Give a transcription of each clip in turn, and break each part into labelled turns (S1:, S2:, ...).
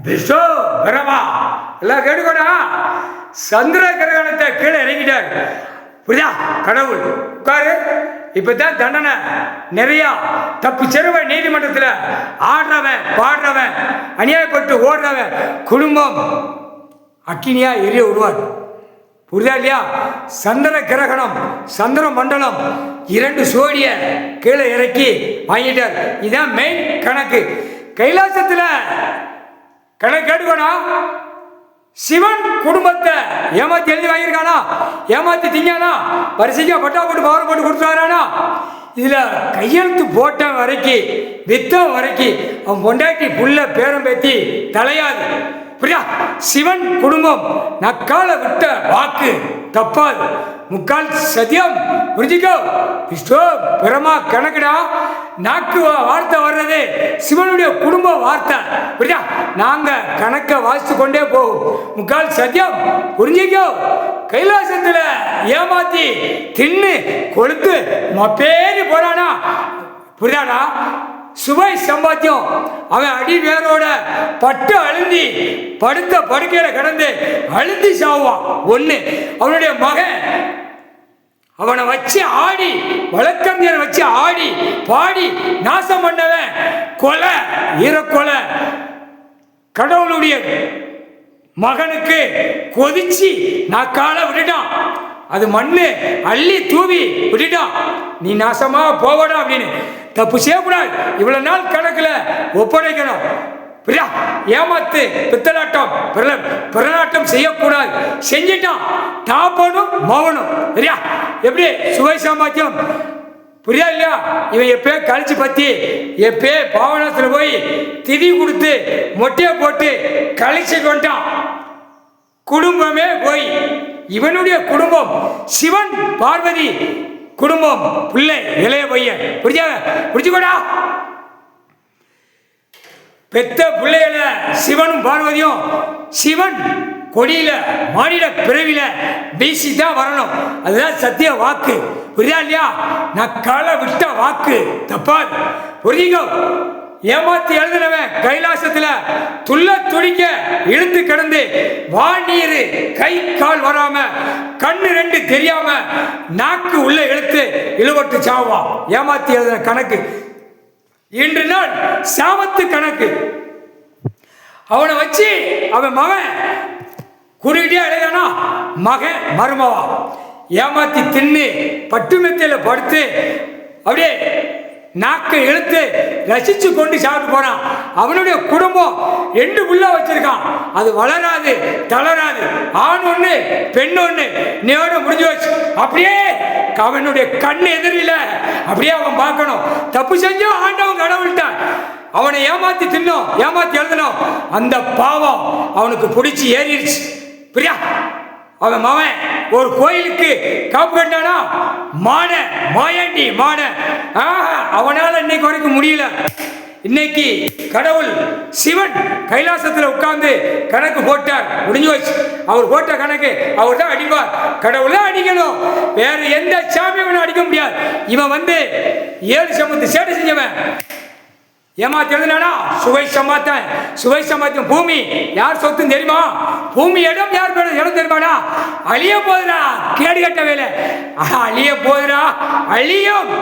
S1: பிஷோ பிரமா எல்லாம் கேட்டுக்கோடா. சந்திர கிரகணத்தை கீழே இறங்கிட்டார். புரியுதா? கடவுள் உட்காரு. இப்பதான் தண்டனை நிறையா. தப்பு செருவ நீதிமன்றத்தில் ஆடுறவன் பாடுறவன் அநியாயப்பட்டு ஓடுறவன் குடும்பம் அக்கினியா எரிய விடுவார். புரியுதா இல்லையா? சந்திர கிரகணம் சந்திர மண்டலம் 2 சோடிய கீழே இறக்கி வாங்கிட்டார். இதுதான் மெயின் கணக்கு. கைலாசத்தில் கணக்கு கேட்டுக்கணும். சிவன் குடும்பத்தை ஏமாத்தி எழுதி வாங்கியிருக்கானா? ஏமாத்தி திங்கானா? பரிசைக்கா பட்டா போட்டு பவர் போட்டு கொடுத்துறானா? இதுல கையெழுத்து போட்ட வரைக்கும் வித்த வரைக்கும் அவன் பொண்டாட்டி புள்ள பேரம் பேத்தி தலையாது. புரியா? சிவன் குடும்பம் நக்கால விட்ட வாக்கு தப்பாது. முக்கால் சத்தியம். புரிஞ்சுக்கோ. விஷ்ணு பிரமா கணக்குடா. நாக்கு வார்த்தை வர்றது சிவனுடைய குடும்ப வார்த்தை. புரியா? நாங்க கணக்கை வாசித்து கொண்டே போகும். முக்கால் சத்தியம். புரிஞ்சுக்கோ. கைலாசத்துல ஏமாத்தி தின்னு கொழுத்து மப்பேறி போறானா? புரியாடா? சுவை சம்பாத்தியம். அவன் அடி வேரோட பட்டு அழுந்தி படுத்த படுக்கையில கிடந்து அழுந்தி சாவான். ஒண்ணு. அவனுடைய மகன் அவனை வச்சு ஆடி வழக்கறிஞரை வச்சு ஆடி பாடி நாசம் பண்ணவன் கொலை ஈரக்கொலை. கடவுளுடைய மகனுக்கு கொதிச்சு நாக்கால விட்டுட்டான். அது மண்ணு அள்ளி தூவி விட்டுட்டான். நீ நாசமா போவடா அப்படின்னு. தப்பு செய்யக்கூடாது. இவ்வளவு நாள் கணக்கில் ஒப்படைக்கணும். புரியா? ஏமாத்து பித்தலாட்டம் பிறநாட்டம் செய்யக்கூடாது. செஞ்சிட்டான். தாப்பனும் மவனும். சரியா? எப்படி சுவை சம்பாத்தியம்? புரியா இல்லையா? இவன் எப்பே கழிச்சு பத்தி எப்பே பாவனத்தில் போய் திதி கொடுத்து மொட்டையை போட்டு கழிச்சு கொண்டான். குடும்பமே போய் இவனுடைய குடும்பம் சிவன் பார்வதி குடும்பம் பிள்ளை இளைய பையன். புரிஞ்சுக்கோடா. பெத்த பிள்ளைகள சிவனும் பார்வதியும் சிவன் கொடியில மாநில பிறவில பேசி தான் வரணும். அதுதான் சத்திய வாக்கு. புரியா இல்லையா? நக்கால விட்ட வாக்கு தப்பாது. புரியுங்க. ஏமாத்தி எழுதினவன் கைலாசத்துல துள்ள துடிக்க இழுத்து கிடந்து வாநீர் கை கால் வராம கண்ணு 2 தெரியாம நாக்கு உள்ள இழுத்து இழுவட்டு சாவான். ஏமாத்தி எழுதின கணக்கு. இன்று நாள் சாமத்து கணக்கு. அவனை வச்சு அவன் மகன் குறிக்கிட்டே அழைதானா? மகன் மருமவா ஏமாத்தி தின்னு பட்டு மெத்தையில படுத்து அப்படியே நாக்கை இழுத்து ரசிச்சு கொண்டு சாப்பிட்டு போறான். அவனுடைய குடும்பம் 2 புள்ள வச்சிருக்கான். அது வளராது தளராது. ஆண் ஒண்ணு பெண் ஒண்ணு. நீயோட முடிஞ்சு வச்சு அப்படியே அவனுடைய கண் எதிரில அப்படியே அவன் பார்க்கணும். தப்பு செஞ்சோ ஆண்டவன் கடவுள்கிட்ட அவனை ஏமாத்தி தின்னோம் ஏமாத்தி எழுதணும். அந்த பாவம் அவனுக்கு பிடிச்சி ஏறிடுச்சு. புரியா? அவன் மவன் ஒரு கோயிலுக்கு காப்பு கட்டானா? மான மாயாண்டி மான. அவனால இன்னைக்கு வரைக்கும் முடியல. இன்னைக்கு கடவுள் சிவன் கைலாசத்தில் உட்கார்ந்து கணக்கு போட்டார். முடிஞ்சு வச்சு. அவர் போட்ட கணக்கு அவர் தான் அடிப்பார். கடவுள் தான் அடிக்கணும். வேற எந்த சாமியும் அடிக்க முடியாது. இவன் 7 சமத்து சேட்டை செஞ்சவன். ஏமாத்தி எழுதினானா? சுவை சம்பாத்தன். சுவை சம்பாத்தியம். பூமி யார் சொத்து தெரியுமா? பூமி இடம் யார் இடம் தெரியுமாடா? அழிய போதுடா. கேடு கட்ட வேலை அழிய போதுடா. அழியும்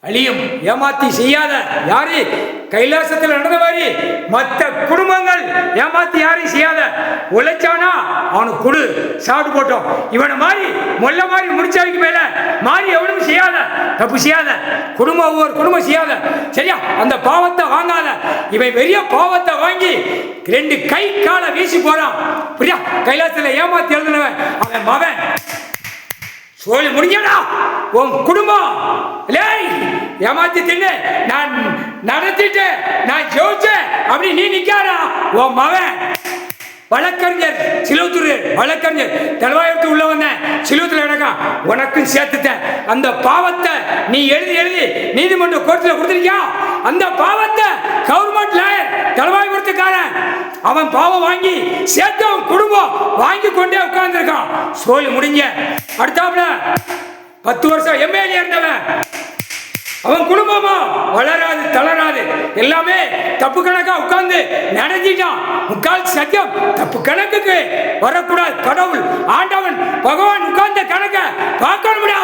S1: அழியும். ஏமாத்தி செய்யாத யாரு? கைலாசத்தில் நடந்த மாதிரி மற்ற குடும்பங்கள் ஏமாத்தி யாரையும் செய்யாத. உழைச்சானா அவனுக்கு கொடு சாப்பிட்டு போட்டோம். இவனை மாதிரி மொல்ல மாதிரி முடிச்சவைக்கு மேல மாறி எவனும் செய்யாத. தப்பு செய்யாத. குடும்பம் ஒவ்வொரு குடும்பம் செய்யாத. சரியா? அந்த பாவத்தை வாங்காத. இவன் பெரிய பாவத்தை வாங்கி 2 கை கால வீசி போறான். புரியா? கைலாசத்தில் ஏமாத்தி எழுதினவன் அவன் மகன். சொல்லி முடிஞ்சடா. உன் குடும்பம் ஏமாத்தி தின்னு நான் நடத்திட்டு நான் ஜெயிச்சேன் அப்படி நீ நிக்காரா? உன் மகன் வழக்கறிஞர் சிலுவத்தூர் வழக்கறிஞர் தலைவாயத்து உள்ள வந்தேன். சிலுவத்தில் கிடக்கா. உனக்கும் சேர்த்துட்டேன். அந்த பாவத்தை நீ எழுதி நீதிமன்ற கோர்ட்டில் கொடுத்துருக்கியா? அந்த பாவத்தை கவர்மெண்ட் லாயர் தலைவாயத்துக்காரன் அவன் பாவம் வாங்கி சேர்த்து அவன் குடும்பம் வாங்கி கொண்டே உட்கார்ந்துருக்கான். சொல்லி முடிஞ்ச அடுத்தாப்புல 10 வருஷம் எம்எல்ஏ இருந்தவன் அவன் குடும்பமா வளராது தளராது. எல்லாமே தப்பு கணக்கா உட்கார்ந்து நடத்திட்டான். முக்கால் சத்தியம் தப்பு கணக்குக்கு வரக்கூடாது. கடவுள் ஆண்டவன் பகவான் உட்கார்ந்த கணக்க பார்க்கணும்டா.